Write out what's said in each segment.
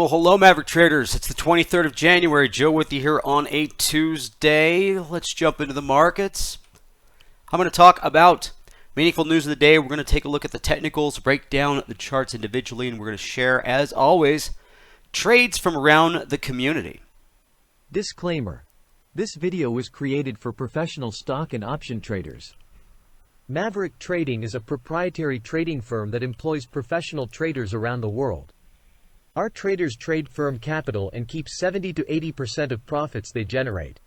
Well, hello, Maverick traders. It's the 23rd of January. Joe with you here on a Tuesday. Let's jump into the markets. I'm going to talk about meaningful news of the day. We're going to take a look at the technicals, break down the charts individually, and we're going to share, as always, trades from around the community. Disclaimer. This video was created for professional stock and option traders. Maverick Trading is a proprietary trading firm that employs professional traders around the world. Our traders trade firm capital and keep 70 to 80% of profits they generate.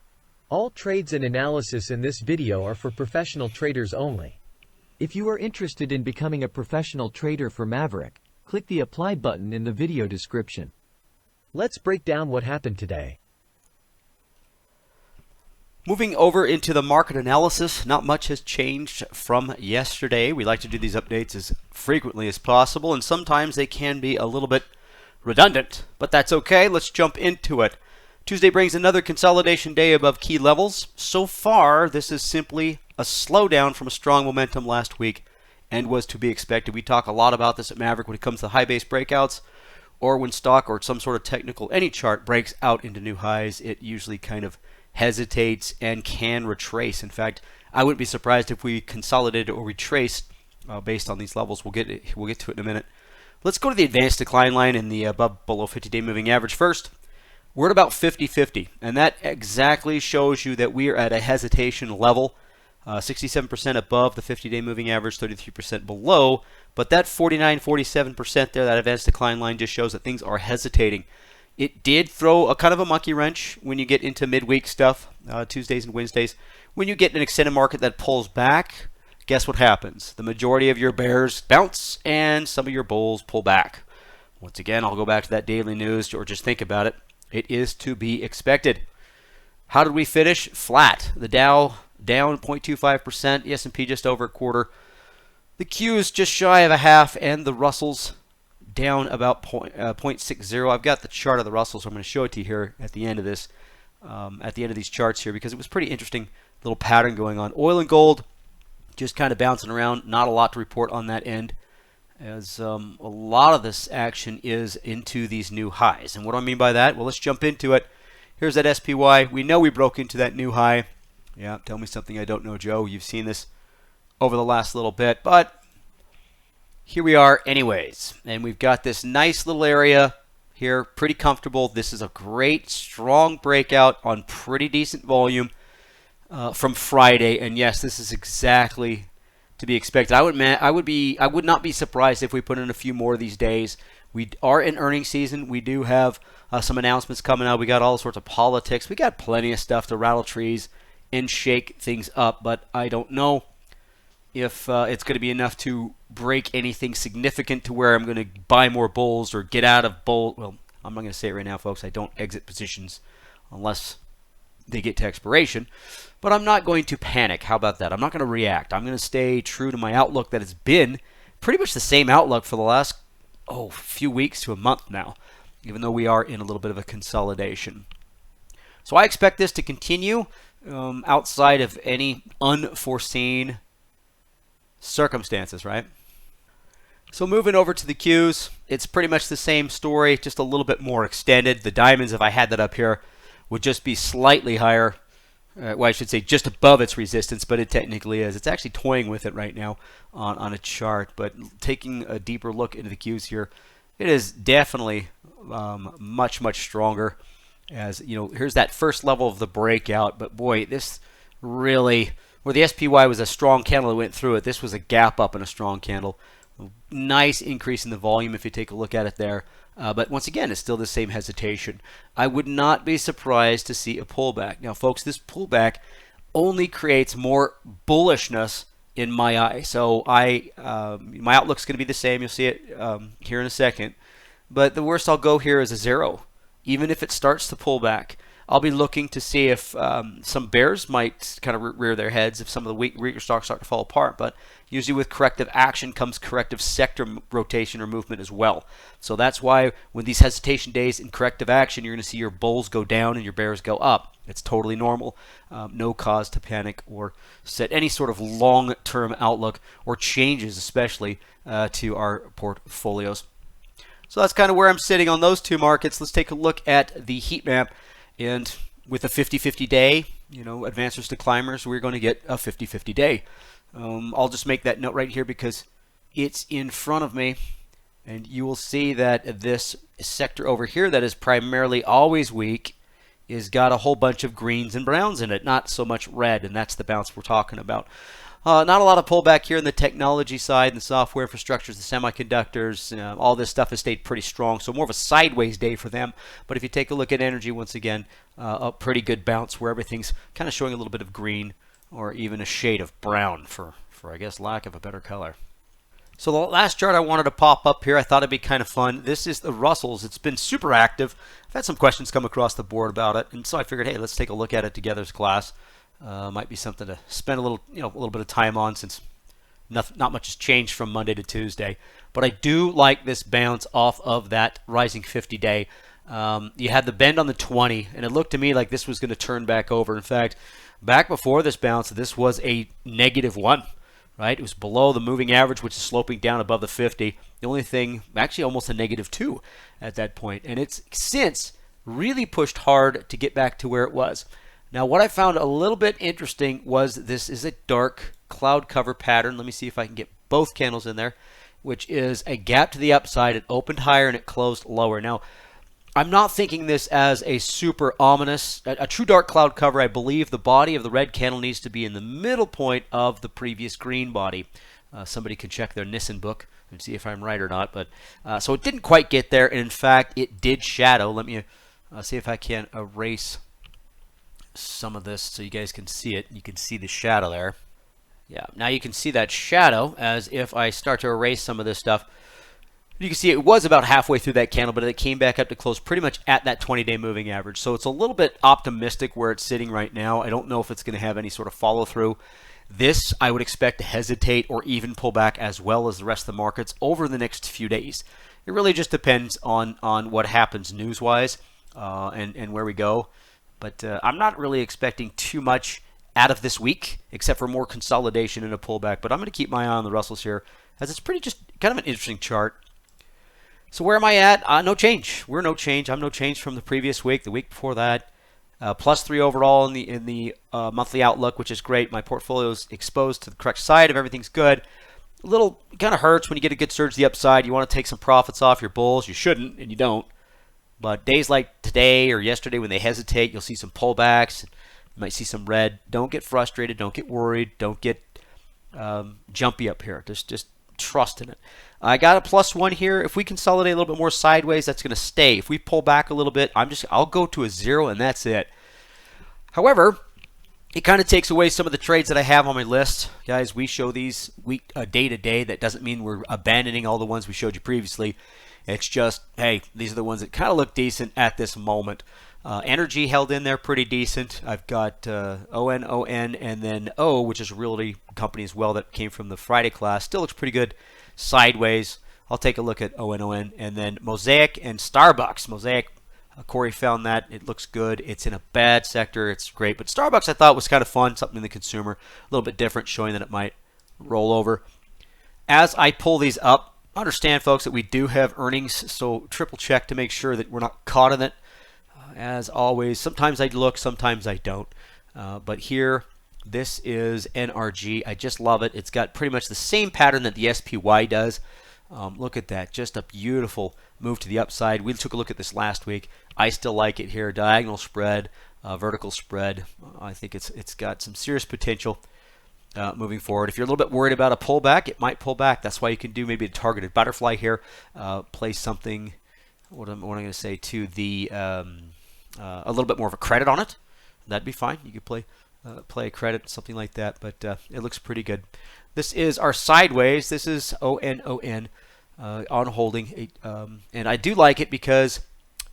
All trades and analysis in this video are for professional traders only. If you are interested in becoming a professional trader for Maverick, click the apply button in the video description. Let's break down what happened today. Moving over into the market analysis, not much has changed from yesterday. We like to do these updates as frequently as possible, and sometimes they can be a little bit redundant, but that's okay. Let's jump into it. Tuesday brings another consolidation day above key levels. So far, this is simply a slowdown from a strong momentum last week and was to be expected. We talk a lot about this at Maverick when it comes to high base breakouts, or when stock or some sort of technical, any chart breaks out into new highs, it usually kind of hesitates and can retrace. In fact, I wouldn't be surprised if we consolidated or retraced based on these levels. We'll get to it in a minute. Let's go to the advanced decline line in the above below 50-day moving average first. We're at about 50-50, and that exactly shows you that we are at a hesitation level, 67% above the 50-day moving average, 33% below. But that 49-47% there, that advanced decline line, just shows that things are hesitating. It did throw a kind of a monkey wrench when you get into midweek stuff, Tuesdays and Wednesdays. When you get an extended market that pulls back, guess what happens? The majority of your bears bounce and some of your bulls pull back. Once again, I'll go back to that daily news or just think about it. It is to be expected. How did we finish? Flat. The Dow down 0.25%, the S&P just over a quarter. The Qs just shy of a half, and the Russells down about 0.60. I've got the chart of the Russell, so I'm going to show it to you here at the end of this, at the end of these charts here, because it was pretty interesting little pattern going on. Oil and gold just kind of bouncing around. Not a lot to report on that end, as a lot of this action is into these new highs. And what do I mean by that? Well, let's jump into it. Here's that SPY. We know we broke into that new high. Yeah, tell me something I don't know, Joe. You've seen this over the last little bit, but here we are anyways. And we've got this nice little area here, pretty comfortable. This is a great, strong breakout on pretty decent volume from Friday. And yes, this is exactly to be expected. I would not be surprised if we put in a few more of these days. We are in earnings season. We do have some announcements coming out. We got all sorts of politics. We got plenty of stuff to rattle trees and shake things up, but I don't know if it's going to be enough to break anything significant to where I'm going to buy more bulls or get out of bull. Well, I'm not going to say it right now, folks. I don't exit positions unless they get to expiration, but I'm not going to panic. How about that? I'm not going to react. I'm going to stay true to my outlook that has been pretty much the same outlook for the last few weeks to a month now, even though we are in a little bit of a consolidation. So I expect this to continue outside of any unforeseen circumstances, right? So moving over to the Qs, it's pretty much the same story, just a little bit more extended. The diamonds, if I had that up here, would just be slightly higher. Well, I should say just above its resistance, but it technically is. It's actually toying with it right now on a chart. But taking a deeper look into the Qs here, it is definitely much, much stronger. As you know, here's that first level of the breakout. But boy, this really, where the SPY was a strong candle that went through it, this was a gap up and a strong candle. Nice increase in the volume if you take a look at it there. But once again, it's still the same hesitation. I would not be surprised to see a pullback. Now, folks, this pullback only creates more bullishness in my eye. So my outlook's going to be the same. You'll see it here in a second. But the worst I'll go here is a 0. Even if it starts to pull back, I'll be looking to see if some bears might kind of rear their heads if some of the weaker stocks start to fall apart. But usually with corrective action comes corrective sector rotation or movement as well. So that's why when these hesitation days in corrective action, you're going to see your bulls go down and your bears go up. It's totally normal. No cause to panic or set any sort of long-term outlook or changes, especially to our portfolios. So that's kind of where I'm sitting on those two markets. Let's take a look at the heat map. And with a 50-50 day, advancers to climbers, we're going to get a 50-50 day. I'll just make that note right here because it's in front of me. And you will see that this sector over here that is primarily always weak is got a whole bunch of greens and browns in it, not so much red, and that's the bounce we're talking about. Not a lot of pullback here in the technology side, and the software infrastructures, the semiconductors, all this stuff has stayed pretty strong, so more of a sideways day for them. But if you take a look at energy, once again, a pretty good bounce where everything's kind of showing a little bit of green or even a shade of brown for I guess, lack of a better color. So the last chart I wanted to pop up here, I thought it'd be kind of fun. This is the Russells. It's been super active. I've had some questions come across the board about it, and so I figured, hey, let's take a look at it together as class. Might be something to spend a little bit of time on since not much has changed from Monday to Tuesday. But I do like this bounce off of that rising 50-day. You had the bend on the 20, and it looked to me like this was going to turn back over. In fact, back before this bounce, this was a -1. Right? It was below the moving average, which is sloping down above the 50. The only thing, actually almost a -2 at that point. And it's since really pushed hard to get back to where it was. Now, what I found a little bit interesting was this is a dark cloud cover pattern. Let me see if I can get both candles in there, which is a gap to the upside. It opened higher and it closed lower. Now, I'm not thinking this as a super ominous, a true dark cloud cover. I believe the body of the red candle needs to be in the middle point of the previous green body. Somebody can check their Nissen book and see if I'm right or not. But so it didn't quite get there, and in fact, it did shadow. Let me see if I can erase some of this so you guys can see it. You can see the shadow there. Yeah, now you can see that shadow as if I start to erase some of this stuff. You can see it was about halfway through that candle, but it came back up to close pretty much at that 20-day moving average. So it's a little bit optimistic where it's sitting right now. I don't know if it's going to have any sort of follow-through. This, I would expect to hesitate or even pull back as well as the rest of the markets over the next few days. It really just depends on what happens news-wise and where we go. But I'm not really expecting too much out of this week, except for more consolidation and a pullback. But I'm going to keep my eye on the Russells here, as it's pretty just kind of an interesting chart. So where am I at? No change. We're no change. I'm no change from the previous week, the week before that. +3 overall in the monthly outlook, which is great. My portfolio is exposed to the correct side. If everything's good, a little kind of hurts when you get a good surge to the upside. You want to take some profits off your bulls. You shouldn't, and you don't. But days like today or yesterday when they hesitate, you'll see some pullbacks. You might see some red. Don't get frustrated. Don't get worried. Don't get jumpy up here. Just trust in it. I got a +1 here. If we consolidate a little bit more sideways, that's going to stay. If we pull back a little bit, I'll go to a 0 and that's it. However, it kind of takes away some of the trades that I have on my list. Guys, we show these day to day. That doesn't mean we're abandoning all the ones we showed you previously. It's just, hey, these are the ones that kind of look decent at this moment. Energy held in there pretty decent. I've got ON, and then O, which is a realty company as well that came from the Friday class. Still looks pretty good sideways. I'll take a look at ON, and then Mosaic and Starbucks. Mosaic, Corey found that. It looks good. It's in a bad sector. It's great. But Starbucks I thought was kind of fun, something in the consumer, a little bit different, showing that it might roll over. As I pull these up, understand, folks, that we do have earnings, so triple check to make sure that we're not caught in it. As always, sometimes I look, sometimes I don't. But here, this is NRG. I just love it. It's got pretty much the same pattern that the SPY does. Look at that. Just a beautiful move to the upside. We took a look at this last week. I still like it here. Diagonal spread, vertical spread. I think it's got some serious potential moving forward. If you're a little bit worried about a pullback, it might pull back. That's why you can do maybe a targeted butterfly here. Place something, what am I going to say, to the a little bit more of a credit on it. That'd be fine. You could play a credit, something like that, but it looks pretty good. This is our sideways. This is ON on holding, and I do like it because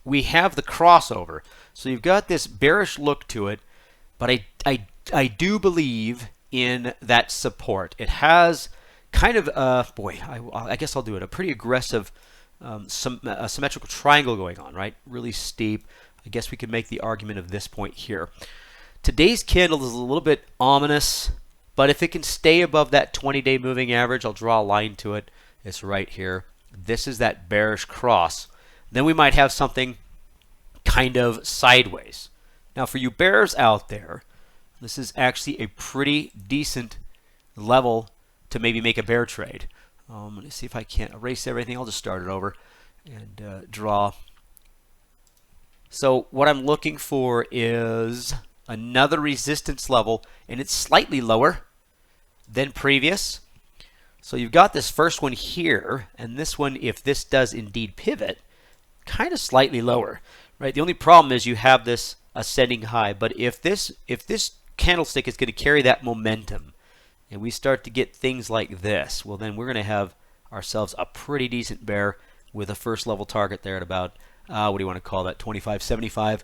we have the crossover. So you've got this bearish look to it, but I do believe in that support. It has kind of I guess I'll do it, a pretty aggressive symmetrical triangle going on, right? Really steep. I guess we could make the argument of this point here. Today's candle is a little bit ominous, but if it can stay above that 20-day moving average, I'll draw a line to it. It's right here. this is that bearish cross, then we might have something kind of sideways. Now for you bears out there, this is actually a pretty decent level to maybe make a bear trade. Let me see if I can't erase everything. I'll just start it over and draw. So what I'm looking for is another resistance level, and it's slightly lower than previous. So you've got this first one here, and this one, if this does indeed pivot, kind of slightly lower, right? The only problem is you have this ascending high, but if this candlestick is going to carry that momentum, and we start to get things like this, well, then we're going to have ourselves a pretty decent bear with a first level target there at about, what do you want to call that, 25.75,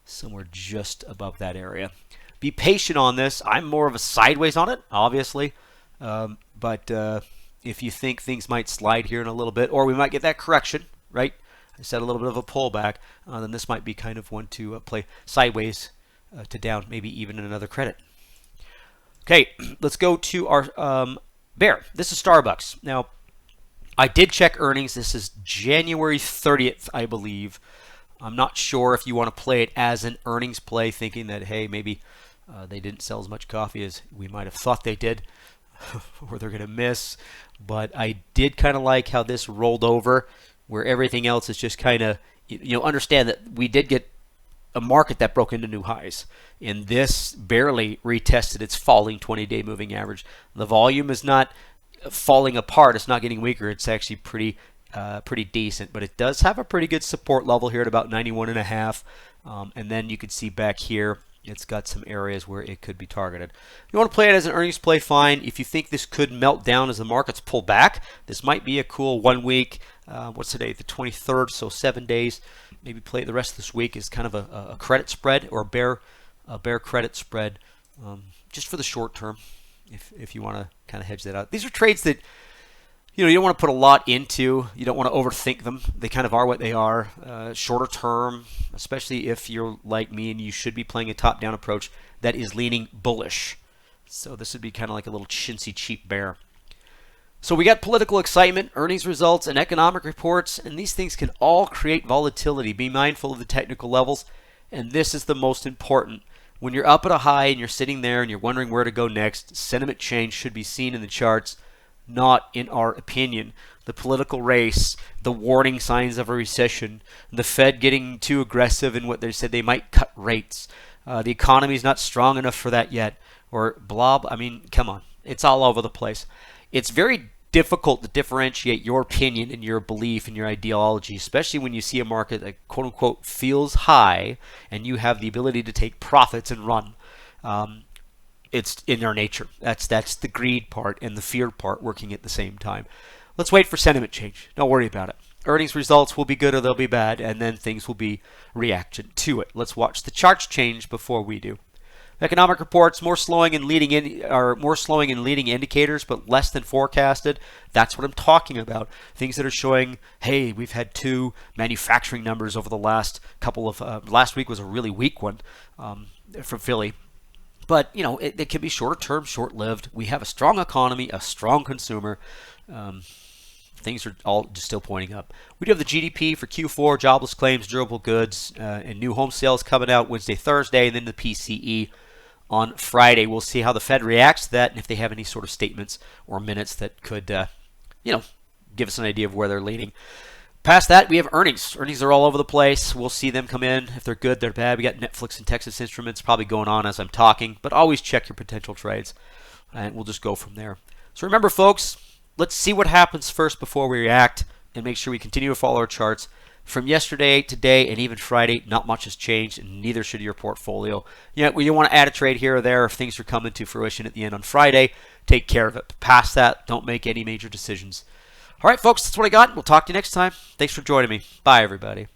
somewhere just above that area. Be patient on this. I'm more of a sideways on it, obviously, but if you think things might slide here in a little bit, or we might get that correction, right? I said a little bit of a pullback, then this might be kind of one to play sideways to down, maybe even in another credit. Okay, let's go to our bear. This is Starbucks. Now, I did check earnings. This is January 30th, I believe. I'm not sure if you want to play it as an earnings play, thinking that, hey, maybe they didn't sell as much coffee as we might have thought they did, or they're going to miss. But I did kind of like how this rolled over, where everything else is just kind of, understand that we did get a market that broke into new highs, and this barely retested its falling 20-day moving average. The volume is not falling apart. It's not getting weaker. It's actually pretty decent, but it does have a pretty good support level here at about 91.5, and then you can see back here it's got some areas where it could be targeted. You want to play it as an earnings play, fine. If you think this could melt down as the markets pull back, this might be a cool 1 week. What's today? The 23rd, so 7 days. Maybe play it the rest of this week as kind of a credit spread, or a bear credit spread, just for the short term, if you want to kind of hedge that out. These are trades that you don't want to put a lot into. You don't want to overthink them. They kind of are what they are. Shorter term, especially if you're like me and you should be playing a top-down approach that is leaning bullish. So this would be kind of like a little chintzy, cheap bear. So we got political excitement, earnings results, and economic reports, and these things can all create volatility. Be mindful of the technical levels, and this is the most important. When you're up at a high and you're sitting there and you're wondering where to go next, sentiment change should be seen in the charts, not in our opinion. The political race, the warning signs of a recession, the Fed getting too aggressive in what they said they might cut rates. The economy's not strong enough for that yet. Or blah, I mean, come on. It's all over the place. It's very difficult to differentiate your opinion and your belief and your ideology, especially when you see a market that quote-unquote feels high and you have the ability to take profits and run. It's in our nature. That's the greed part and the fear part working at the same time. Let's wait for sentiment change. Don't worry about it. Earnings results will be good or they'll be bad, and then things will be reaction to it. Let's watch the charts change before we do. Economic reports more slowing in leading indicators, but less than forecasted. That's what I'm talking about. Things that are showing, hey, we've had 2 manufacturing numbers over the last couple of. Last week was a really weak one from Philly. But, it can be shorter term, short-lived. We have a strong economy, a strong consumer. Things are all just still pointing up. We do have the GDP for Q4, jobless claims, durable goods, and new home sales coming out Wednesday, Thursday, and then the PCE on Friday. We'll see how the Fed reacts to that and if they have any sort of statements or minutes that could, give us an idea of where they're leaning. Past that, we have earnings. Earnings are all over the place. We'll see them come in. If they're good, they're bad. We got Netflix and Texas Instruments probably going on as I'm talking, but always check your potential trades, and we'll just go from there. So remember, folks, let's see what happens first before we react, and make sure we continue to follow our charts. From yesterday, today, and even Friday, not much has changed, and neither should your portfolio. You want to add a trade here or there if things are coming to fruition at the end on Friday. Take care of it. Past that, don't make any major decisions. All right, folks, that's what I got. We'll talk to you next time. Thanks for joining me. Bye, everybody.